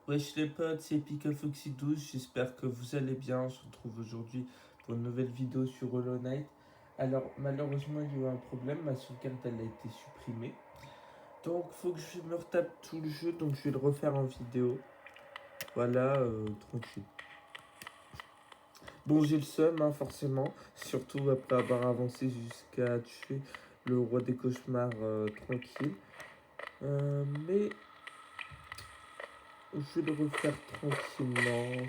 Wesh les potes, c'est PikaFoxy12, j'espère que vous allez bien. On se retrouve aujourd'hui pour une nouvelle vidéo sur Hollow Knight. Alors malheureusement il y a eu un problème, ma sauvegarde elle a été supprimée. Donc faut que je me retape tout le jeu, donc je vais le refaire en vidéo. Voilà, tranquille. Bon j'ai le seum hein, forcément, surtout après avoir avancé jusqu'à tuer le roi des cauchemars tranquille. Mais je vais le refaire tranquillement.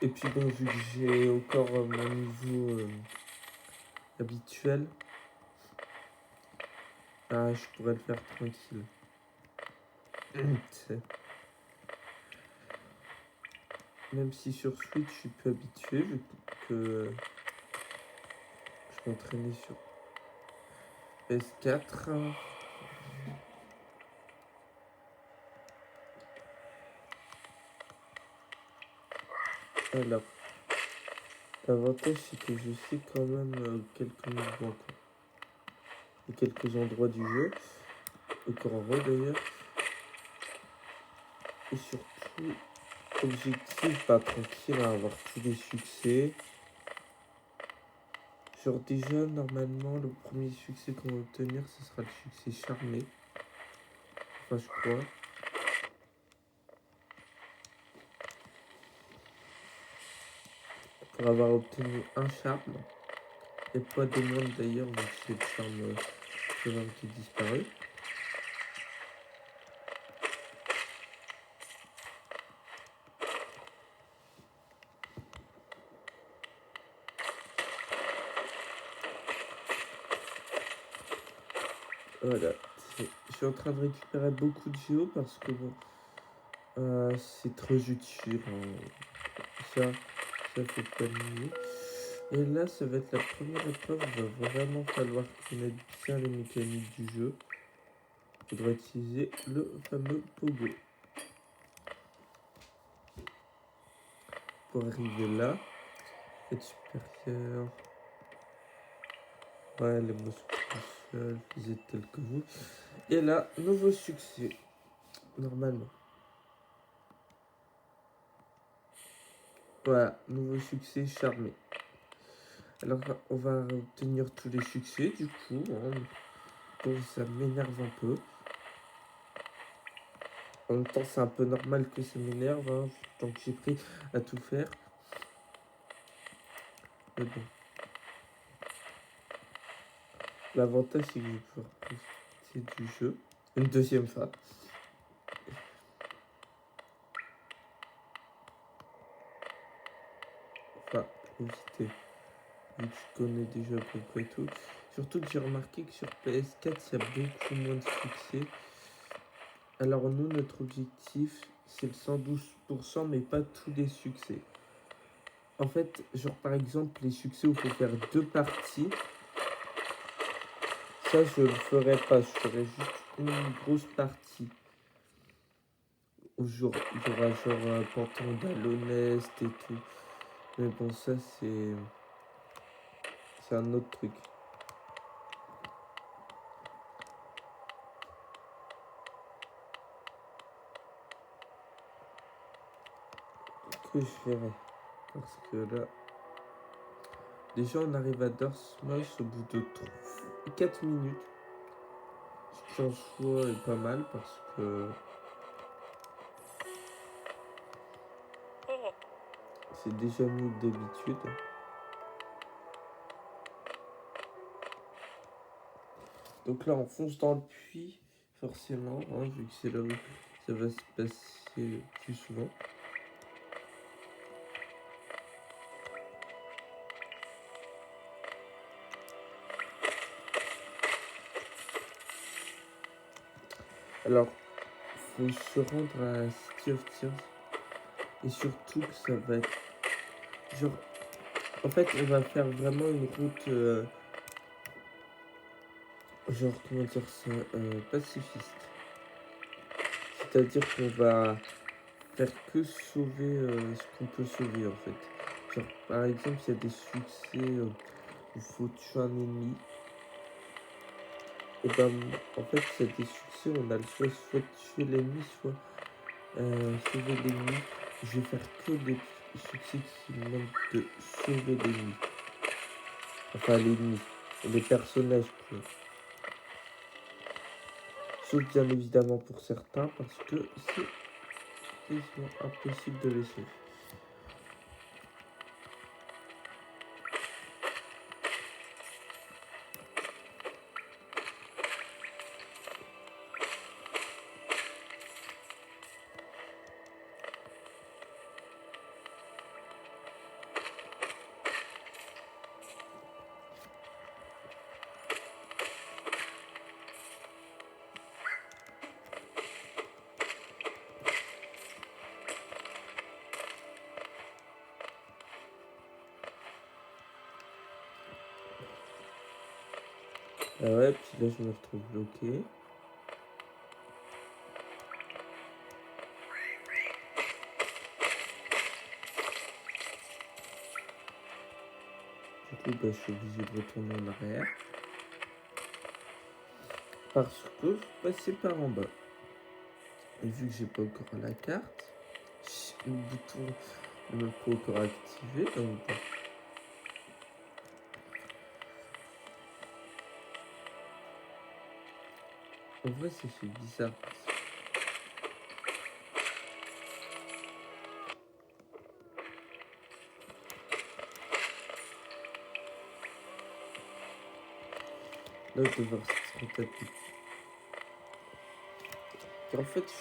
Et puis bon, vu que j'ai encore mon niveau habituel, je pourrais le faire tranquille. Même si sur Switch, je suis peu habitué, vu que je m'entraînais sur PS4. Alors, l'avantage, c'est que je sais quand même quelques mouvements, quoi. Et quelques endroits du jeu, encore en vrai d'ailleurs. Et surtout, objectif, pas tranquille à avoir tous les succès. Genre déjà, normalement, le premier succès qu'on va obtenir, ce sera le succès charmé. Enfin, je crois. Pour avoir obtenu un charme. Et pas de monde d'ailleurs, vu que c'est le charme qui est disparu. Voilà. Je suis en train de récupérer beaucoup de géo parce que bon, c'est trop utile. Ça fait pas de nuit. Et là, ça va être la première épreuve. Il va vraiment falloir connaître bien les mécaniques du jeu. Il faudra utiliser le fameux pogo. Pour arriver là, être supérieur. Ouais, les mots sont tout seuls, ils étaient tels que vous. Et là, nouveau succès. Normalement. Voilà, nouveau succès charmé. Alors, on va obtenir tous les succès, du coup. Hein. Bon, ça m'énerve un peu. En même temps, c'est un peu normal que ça m'énerve, hein, tant que j'ai pris à tout faire. Mais bon. L'avantage, c'est que je vais pouvoir profiter du jeu une deuxième fois. Enfin, profiter. Vu que je connais déjà à peu près tout. Surtout que j'ai remarqué que sur PS4, il y a beaucoup moins de succès. Alors nous, notre objectif, c'est le 112%, mais pas tous les succès. En fait, genre par exemple, les succès où il faut faire 2 parties, ça je le ferai pas, je ferai juste une grosse partie. Où il y aura genre Panthéon d'Alonest et tout. Mais bon, ça c'est un autre truc. Que je ferai. Parce que là, déjà on arrive à Dorsmos au bout de 4 minutes. Ce qui en soi est pas mal parce que c'est déjà mieux que d'habitude. Donc là on fonce dans le puits, forcément, hein, vu que c'est là où ça va se passer le plus souvent. Alors, faut se rendre à City of Tears. Et surtout que ça va être... Genre, en fait, on va faire vraiment une route... genre, comment dire ça, pacifiste. C'est-à-dire qu'on va faire que sauver ce qu'on peut sauver, en fait. Genre, par exemple, il y a des succès où il faut tuer un ennemi. Et ben, en fait, il y a des succès, on a le choix soit de tuer l'ennemi, soit sauver l'ennemi. Je vais faire que des succès qui demandent de sauver l'ennemi. Enfin, l'ennemi. Les personnages, quoi. Sauf bien évidemment pour certains, parce que c'est quasiment impossible de les sauver. Ah ouais, puis là je me retrouve bloqué. Du coup, bah, je suis obligé de retourner en arrière. Parce que je passais par en bas. Et vu que j'ai pas encore la carte, le bouton n'est même pas encore activé, donc bon. En vrai, ça fait bizarre. Là, je vais voir si c'est retapé. En fait,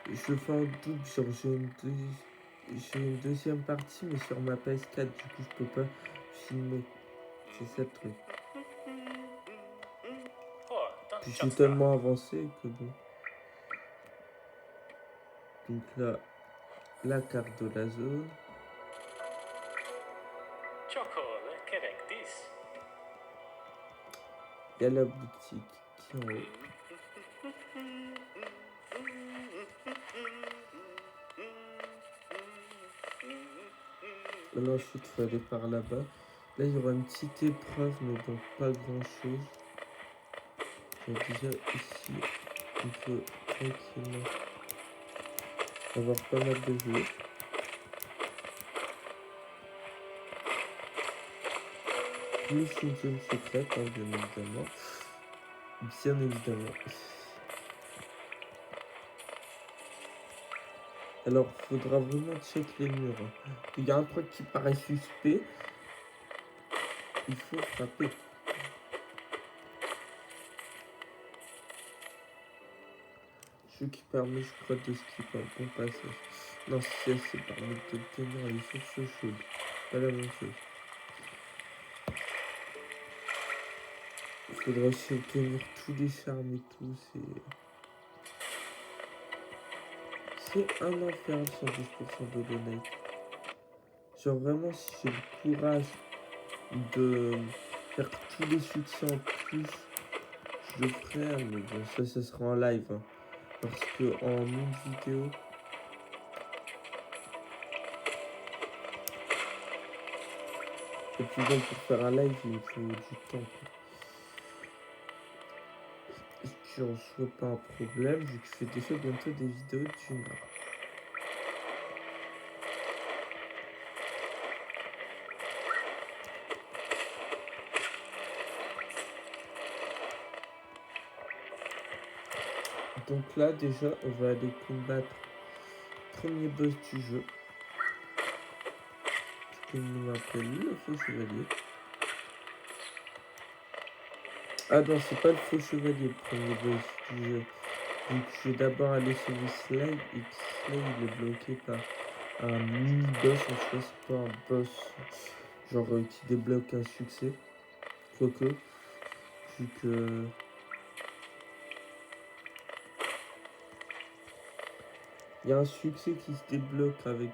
je le fais en double, genre j'ai une deuxième partie, mais sur ma PS4, du coup, je peux pas filmer. C'est ça le truc. Puis je suis tellement avancé que bon. Donc là, la carte de la zone. Il y a la boutique qui est en haut. Là, ensuite, il faut aller par là-bas. Là, il y aura une petite épreuve, mais bon, pas grand-chose. Donc déjà, ici, on peut tranquillement avoir pas mal de jeux. Plus une zone secrète, hein, bien évidemment. Bien évidemment. Alors, faudra vraiment check les murs. Hein. Il y a un truc qui paraît suspect. Il faut frapper. Ce qui permet, je crois, de skipper un bon passage. Non, c'est permet d'obtenir les sources chaudes. Pas la même chose. Il faudra aussi obtenir tous les charmes et tout. C'est un enfer, le 110% de donate. Genre vraiment, si j'ai le courage de faire tous les succès en plus, je le ferai. Mais bon, ça sera en live. Hein. Parce que en une vidéo... Et puis bon, pour faire un live, il me faut du temps. Quoi. Ce qui en soit pas un problème, vu que je fais déjà bientôt des vidéos d'une heure. Donc là, déjà, on va aller combattre le premier boss du jeu. Qui nous appelle le faux chevalier. Ah non, c'est pas le faux chevalier, le premier boss du jeu. Donc je vais d'abord aller sauver Slade et Slade il est bloqué par un mini-boss. En soi, c'est pas un boss genre qui débloque un succès. Quoique, vu que... Il y a un succès qui se débloque avec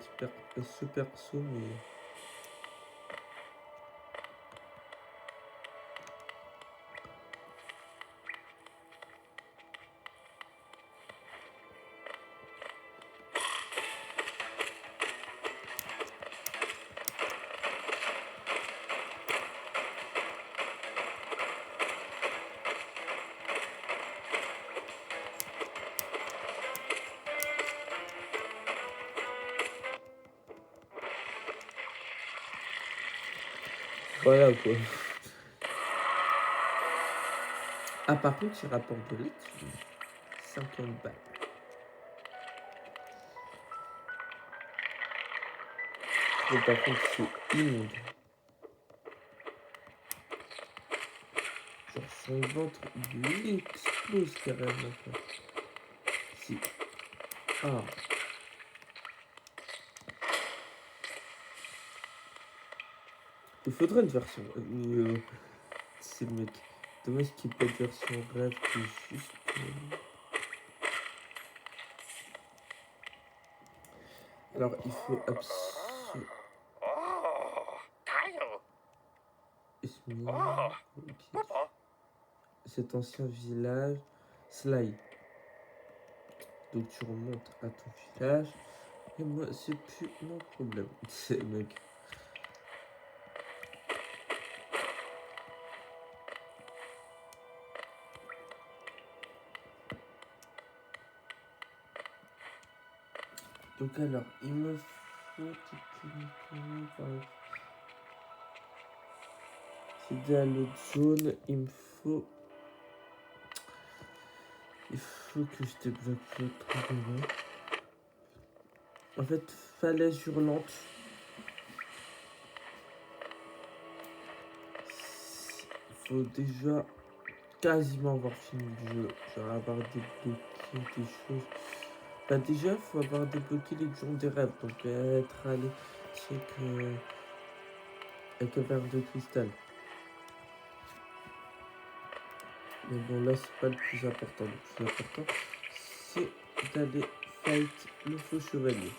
ce perso, mais... Voilà quoi. Ah, par contre, il rapporte de l'étui. 50 balles. Mais par contre, c'est immonde. Genre, son ventre, il explose carrément, quoi. Si. Ah. Il faudrait une version. C'est le mec. Dommage qu'il n'y ait pas de version rêve qui est juste. Alors, il faut absolument. Ok. Cet ancien village. Sly. Donc, tu remontes à ton village. Et moi, c'est plus mon problème. C'est le mec. Donc alors, il me faut c'est à l'autre zone, il faut que je débloque l'autre truc. En fait, falaise hurlante. Il faut déjà quasiment avoir fini le jeu, genre avoir débloqué des choses. Enfin, déjà, il faut avoir débloqué les gens des rêves, donc être allé check avec un verre de cristal. Mais bon, là, c'est pas le plus important. Le plus important, c'est d'aller fight le faux chevalier.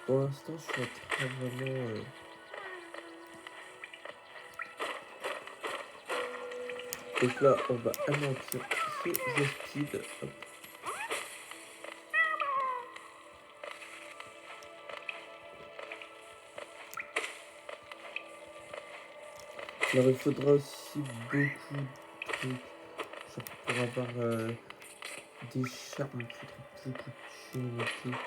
Pour l'instant, je suis en train vraiment. Donc là, on va anéantir ces aspides. Hop. Alors, il faudra aussi beaucoup de trucs. Genre, pour avoir des charmes, il faudra beaucoup de thunes et tout.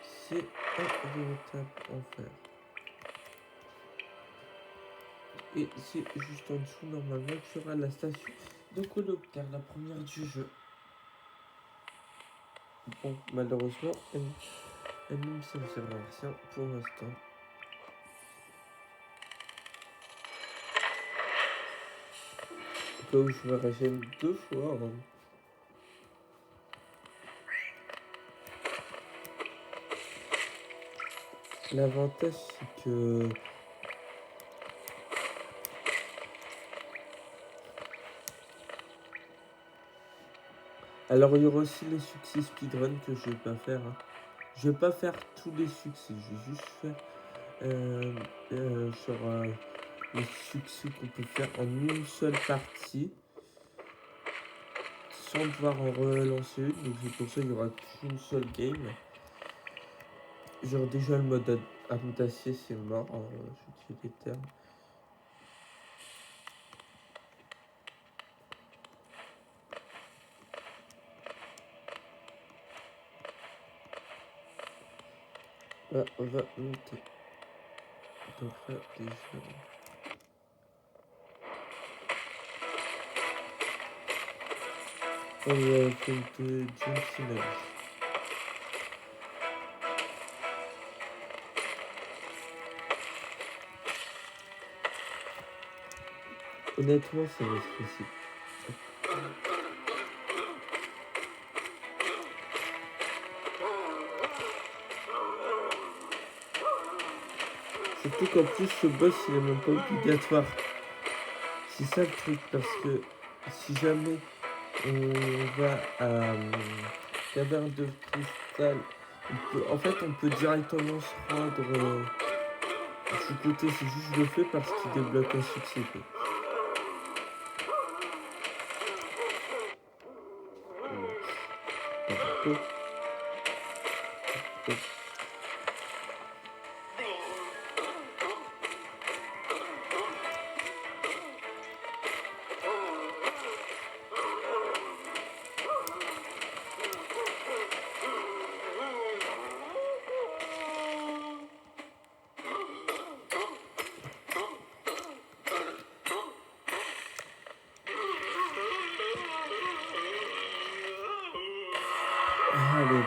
C'est un véritable enfer. Et c'est juste en dessous, normalement, tu auras la station de Coloptère, la première du jeu. Bon, malheureusement, elle ne me servira à rien pour l'instant. Au cas où je me régène 2 fois. Hein. L'avantage, c'est que alors il y aura aussi les succès speedrun que je vais pas faire. Hein. Je vais pas faire tous les succès, je vais juste faire sur les succès qu'on peut faire en une seule partie sans devoir en relancer une. Donc c'est pour ça qu'il y aura qu'une seule game. Genre déjà le mode d'acier c'est mort, je dis les termes. Là on va monter. Donc là déjà. On va faire de John Cena. Honnêtement, ça va être facile. Surtout qu'en plus, ce boss, il est même pas obligatoire. C'est ça le truc, parce que si jamais on va à caverne de cristal, on peut directement se rendre du côté, c'est juste je le fais parce qu'il débloque un succès. Quoi.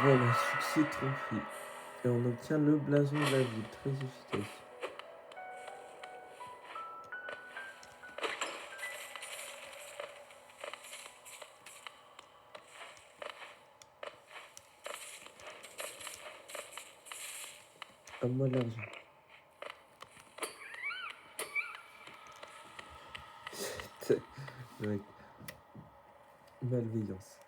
voilà, succès trophée. Et on obtient le blason de la ville, très efficace. À moi l'argent. Ouais. Malveillance.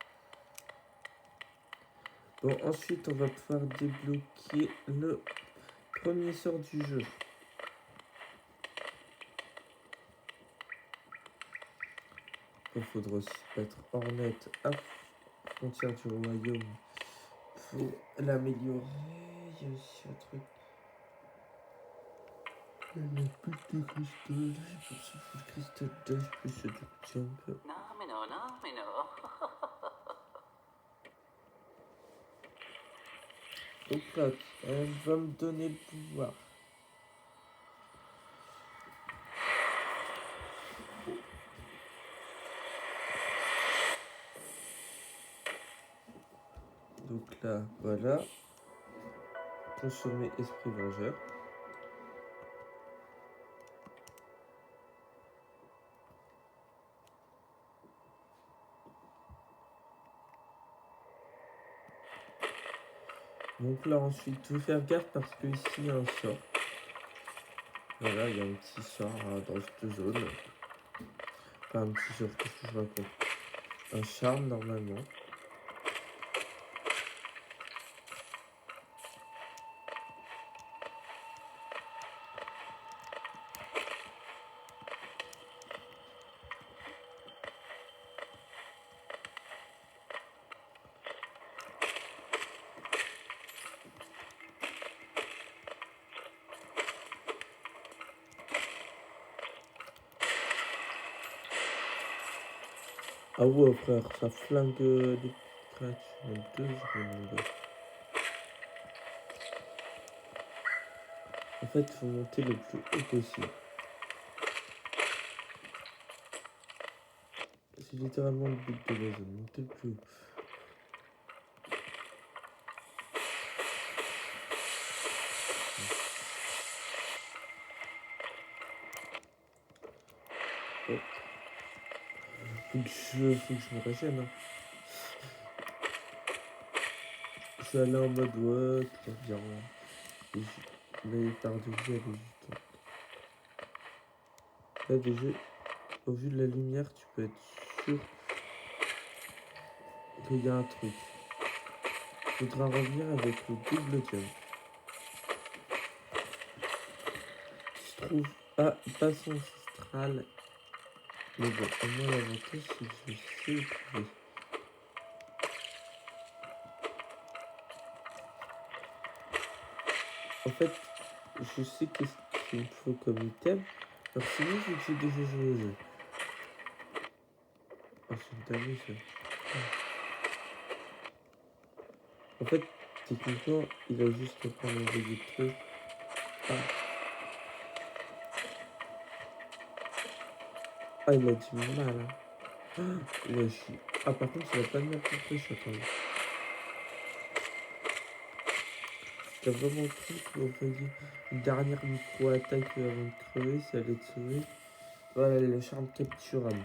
Bon, ensuite, on va pouvoir débloquer le premier sort du jeu. Il faudra aussi battre Hornet à frontière du royaume pour l'améliorer. Il y a aussi un truc. La bulle de cristal, pour ce full cristal dash plus du jump. Donc là, elle va me donner le pouvoir. Donc là, voilà. Consommer esprit vengeur. Donc là ensuite, il faut faire gaffe parce que ici il y a un sort. Voilà, il y a un petit sort dans cette zone. Pas un petit sort, qu'est-ce que je raconte? Un charme normalement. Ah ouais frère, ça flingue les créatures en 2 secondes. En fait, il faut monter le plus haut possible. C'est littéralement le but de la zone, monter le plus haut. Hop. Faut que je me régène. Hein. Je suis allé en mode ouais, très bien. Mais par-dessus, elle est juste. Là, déjà, au vu de la lumière, tu peux être sûr qu'il y a un truc. Il faudra revenir avec le double jump. Qui se trouve à Basson Ancestral. Mais bon, au moins l'avantage, c'est que je sais le trouver. En fait, je sais qu'est-ce qu'il me faut comme item. Alors sinon, vu que j'ai déjà joué au jeu. Ah, c'est une dinguerie, ça. En fait, techniquement, il a juste à prendre un des trucs. Ah. Ah, il a du mal, hein. Ah, ouais, ah, par contre, il a pas de mal compris, ça, quand même. T'as vraiment cru qu'on faisait une dernière micro-attaque avant de crever, ça allait te sauver. Voilà, le charme capturable.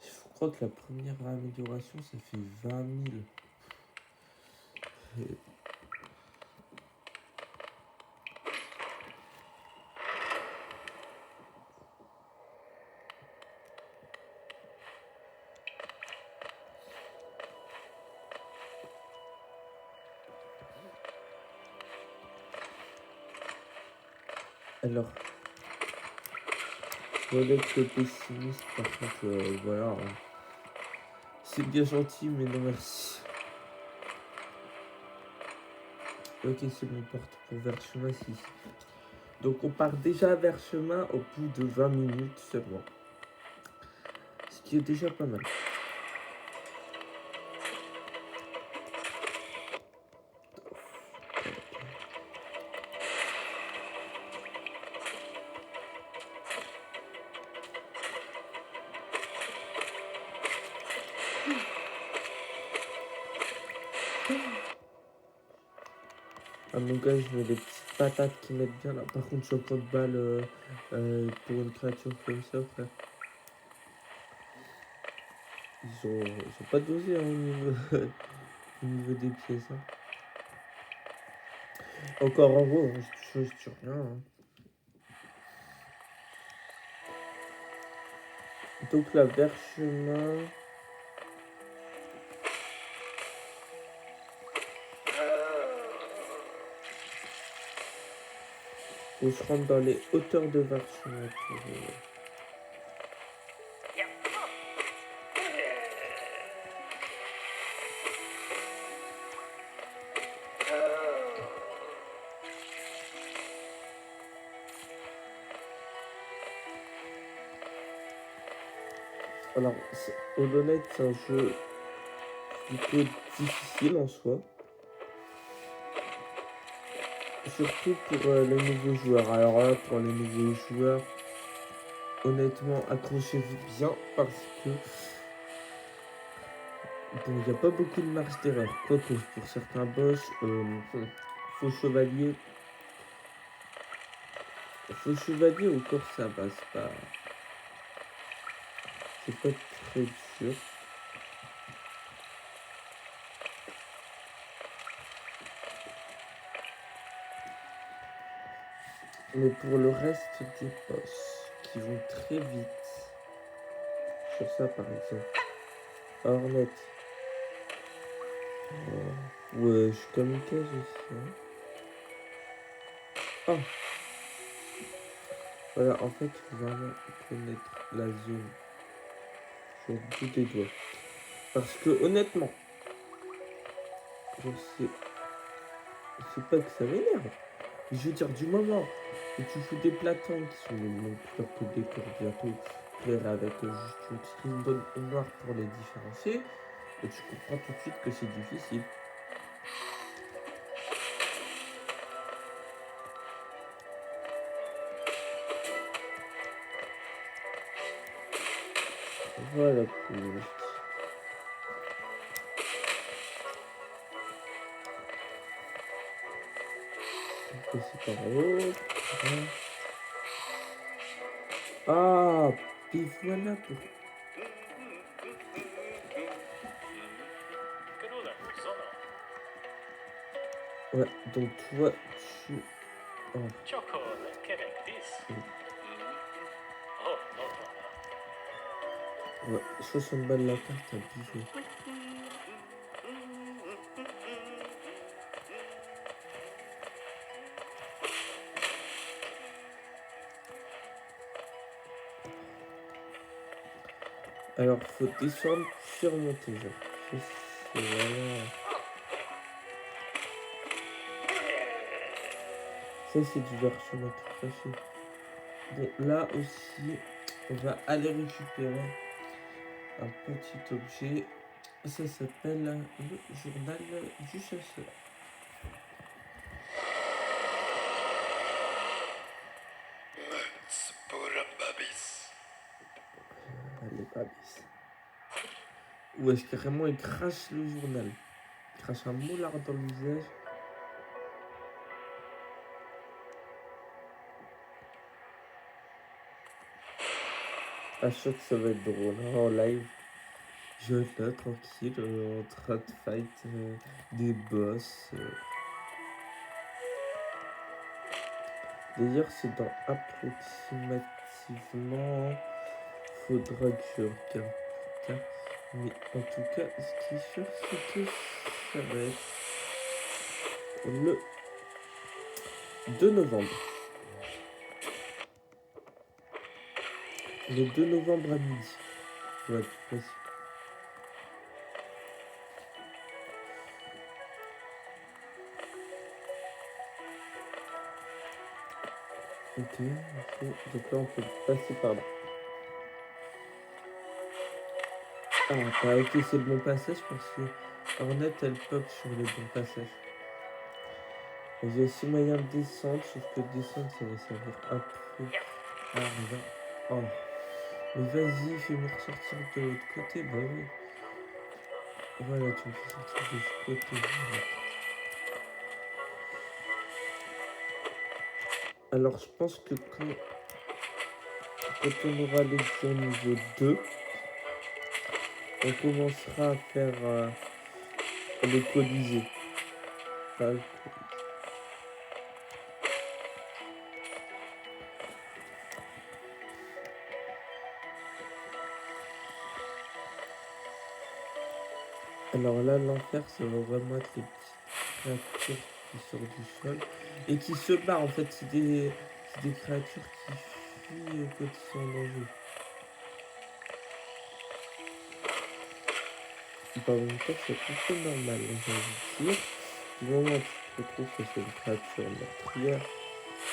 Je crois que la première amélioration, ça fait 20 000. Alors, voilà que pessimiste, par contre, voilà. Hein. C'est bien gentil, mais non merci. Ok, c'est bon, porte pour vers chemin 6. Donc on part déjà vers chemin au bout de 20 minutes seulement. Ce qui est déjà pas mal. Ah mon gars, je mets des petites patates qui mettent bien là. Par contre, 50 balles pour une créature comme ça, frère. Ils ont pas dosé hein, au niveau des pièces. Hein. Encore en haut, hein, je tue rien. Hein. Donc là, vers chemin. Faut que je rentre dans les hauteurs de Varchemin pour. Alors, Hollow Knight, c'est un jeu plutôt difficile en soi. Surtout pour les nouveaux joueurs. Alors là, pour les nouveaux joueurs, honnêtement, accrochez-vous bien parce que bon, il n'y a pas beaucoup de marge d'erreur. Quoique pour certains boss, faux chevalier au corps ça va, c'est pas très dur. Mais pour le reste des boss qui vont très vite, sur ça par exemple, Hornet, ouais, je suis kamikaze aussi. Hein. Oh. Voilà, en fait, il faut vraiment connaître la zone sur tous tes doigts. Parce que honnêtement, je sais, c'est pas que ça m'énerve. Je veux dire, du moment où tu fais des plateformes qui sont mon couleur que décor bientôt clair avec juste une petite ligne noire pour les différencier, et tu comprends tout de suite que c'est difficile. Voilà pour le on peut passer par haut. Ah, et voilà pour. Ouais, donc toi, tu. Oh. Ouais, 60 balles la carte, abusé. Alors, faut descendre puis remonter, genre. C'est vraiment. Ça, c'est du version tout facile. Bon, là aussi, on va aller récupérer un petit objet. Ça s'appelle le journal du chasseur. Les babis. Ou est-ce carrément il crache le journal? Il crache un moulard dans le visage. Ah, je suis sûr que ça va être drôle hein, en live. Je vais être là tranquille en train de fight des boss. D'ailleurs, c'est dans approximativement. Faudra que je regarde plus tard. Mais en tout cas, ce qui est sûr, c'est que ça va être le 2 novembre. Le 2 novembre à midi. Ouais, vas-y. Ok. Donc là, on peut passer par là. Ah, bah ok, c'est le bon passage parce que Hornet, elle pop sur le bon passage. J'ai aussi moyen de descendre, sauf que descendre, ça va servir un peu à rien. Oh. Mais vas-y, fais-moi ressortir de l'autre côté. Bah oui. Voilà, tu me fais sortir de ce côté. Alors, je pense que quand on aura les jours niveau 2, on commencera à faire le Colisée. Pas le Colisée. Alors là, l'enfer, ça va vraiment être les petites créatures qui sortent du sol et qui se barrent. En fait, c'est des créatures qui fuient quand ils sont en danger. En même temps, c'est un peu normal, j'ai envie de dire. Du moment où tu te retrouves face à une créature meurtrière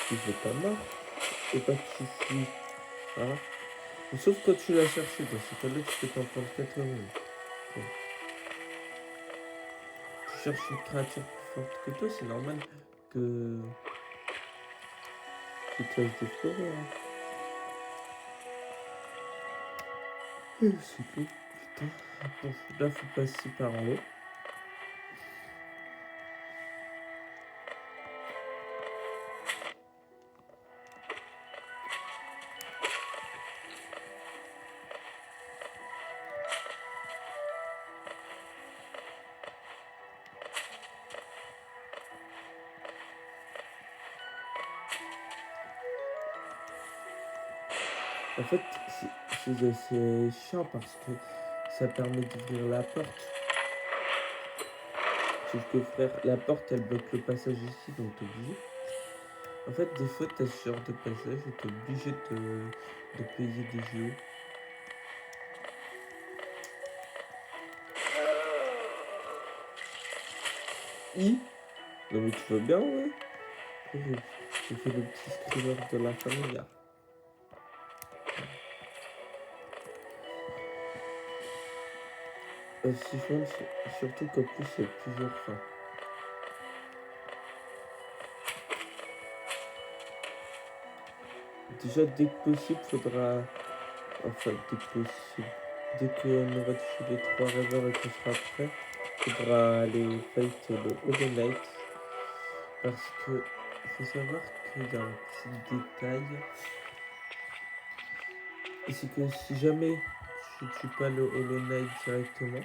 qui veut ta mort, et pas que tu fuis. Voilà. Sauf quand tu l'as cherché, dans ce cas-là, tu peux t'en prendre qu'à toi-même. Bon. Tu cherches une créature plus forte que toi, c'est normal que tu te fasses déflorer. Hein. Et c'est tout. Putain. Bon, là, faut passer par en haut. En fait, c'est assez chiant parce que ça permet d'ouvrir la porte. Sauf que frère, la porte elle bloque le passage ici, donc t'es obligé. En fait, des fois, t'as ce genre de passage et t'es obligé de payer des jeux. Non mais tu vas bien, ouais. J'ai fait le petit screamer de la famille là. Si je monte, surtout qu'en plus il y a plusieurs fins. Déjà, dès que possible, faudra. Enfin, dès que possible. Dès qu'on aura tué les 3 rêveurs et qu'on sera prêt, faudra aller fight le Hollow Knight. Parce que faut savoir qu'il y a un petit détail. Et c'est que si jamais tu tues pas le Hollow Knight directement,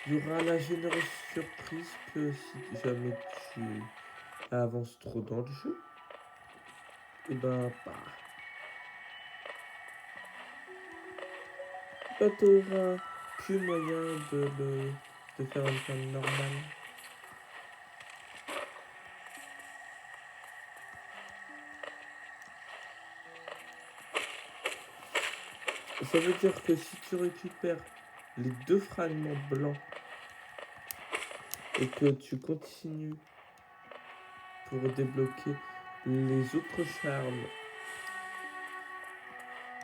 il y aura la généreuse surprise que si jamais tu avances trop dans le jeu, et ben t'auras plus moyen de faire une fin normale. Ça veut dire que si tu récupères les 2 fragments blancs et que tu continues pour débloquer les autres charmes,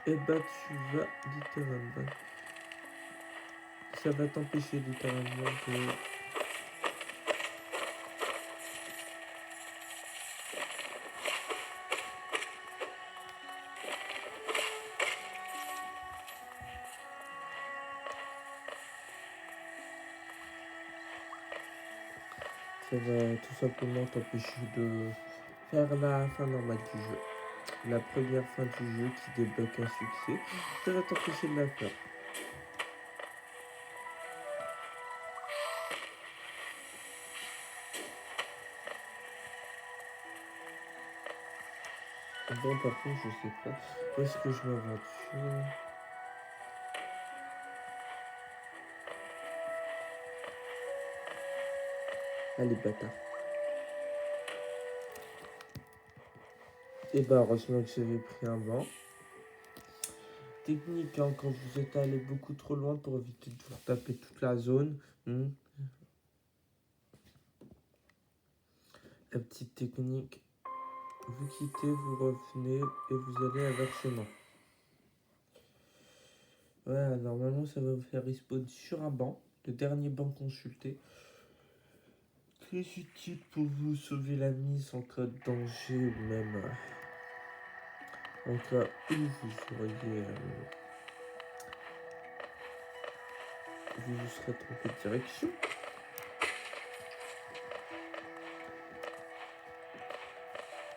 et bah tu vas littéralement. Ça va t'empêcher littéralement de. Ça va tout simplement t'empêcher de faire la fin normale du jeu. La première fin du jeu qui débloque un succès, ça va t'empêcher de la faire. Bon, par contre, je sais pas où est-ce que je m'aventure. Allez, bâtard. Et bah, heureusement que j'avais pris un vent. Technique, hein, quand vous êtes allé beaucoup trop loin pour éviter de vous taper toute la zone. La petite technique, vous quittez, vous revenez et vous allez inversement. Voilà, normalement ça va vous faire respawn sur un banc, le dernier banc consulté. Très utile pour vous sauver la mise en cas de danger ou même en cas où vous auriez. Vous vous serez trompé de direction.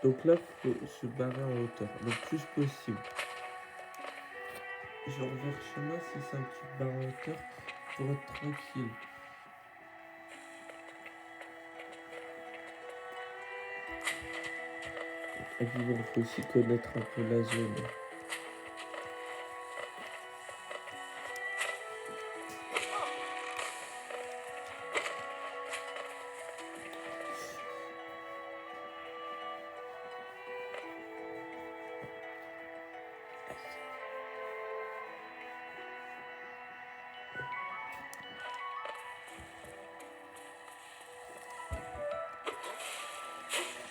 Donc là, faut se barrer en hauteur, le plus possible. Je reviens chez moi si c'est un petit barre en hauteur pour être tranquille. Et puis bon, faut aussi connaître un peu la zone.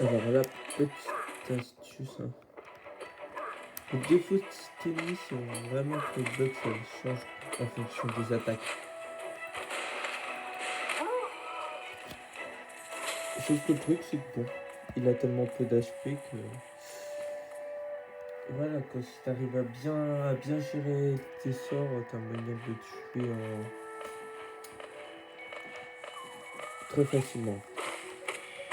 Alors là, petite astuce. Hein. Le défaut de cet ennemi, c'est vraiment que le bug, ça change en fonction des attaques. Sauf que le truc, c'est que bon, il a tellement peu d'HP que... Voilà, quoi, si t'arrives à bien gérer tes sorts, ta manière de tuer très facilement.